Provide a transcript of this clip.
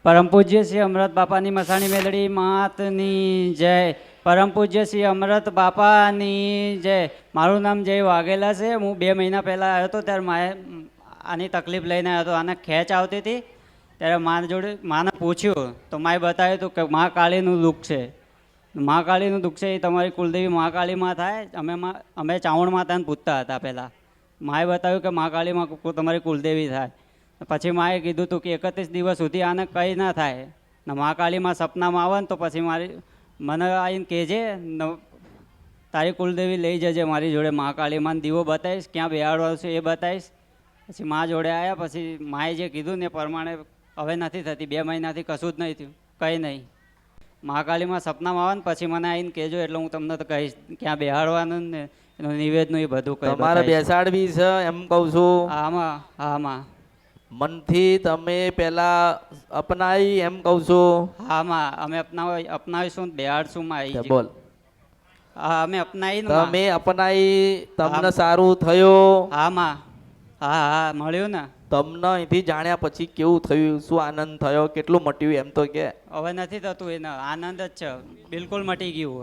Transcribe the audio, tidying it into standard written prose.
પરમ પૂજ્ય શ્રી અમૃત બાપાની મસાણી મેલડી માતની જય. પરમ પૂજ્ય શ્રી અમૃત બાપાની જય. મારું નામ જય વાઘેલા છે. હું 2 મહિના પહેલાં આવ્યો હતો ત્યારે માએ આની તકલીફ લઈને આવ્યો હતો. આને ખેંચ આવતી હતી ત્યારે મારા જોડે માને પૂછ્યું તો માએ બતાવ્યું હતું કે મા કાળીનું દુઃખ છે. મા કાળીનું દુઃખ છે એ તમારી કુલદેવી મા કાળીમાં થાય. અમે ચાવણ માતાને પૂછતા હતા પહેલાં. માએ બતાવ્યું કે મા કાળીમાં તમારી કુલદેવી થાય. પછી માએ કીધું હતું કે 31 દિવસ સુધી આને કંઈ ના થાય ને મા કાળીમાં સપનામાં આવે ને તો પછી મને આવીને કહેજે તારી કુલદેવી લઈ જજે મારી જોડે મા કાળીમાં દીવો બતાવીશ, ક્યાં બેહાડવાનો છે એ બતાવીશ. પછી મા જોડે આવ્યા. પછી માએ જે કીધું ને એ પ્રમાણે હવે નથી થતી. 2 મહિનાથી કશું જ નહીં થયું, કંઈ નહીં. મા કાળીમાં સપનામાં આવે ને પછી મને આવીને કહેજો એટલે હું તમને તો કહીશ ક્યાં બેહાડવાનું ને એનું નિવેદનું એ બધું કહી. તમારે બેસાડવી છે એમ કહું છું. આમાં આમાં મનથી તમે પેલા અપનાવી એમ કહું છું. હામાં અમે અપનાવીશું બેહાડશું માં આવી. બોલ. હા અમે અપનાવી. તમે અપનાવી, તમને સારું થયું. હામાં હા હા મળ્યું ને. તમને અહીંથી જાણ્યા પછી કેવું થયું, શું આનંદ થયો, કેટલું મટ્યું એમ તો કે. હવે નથી થતું એને આનંદ જ છે, બિલકુલ મટી ગયું.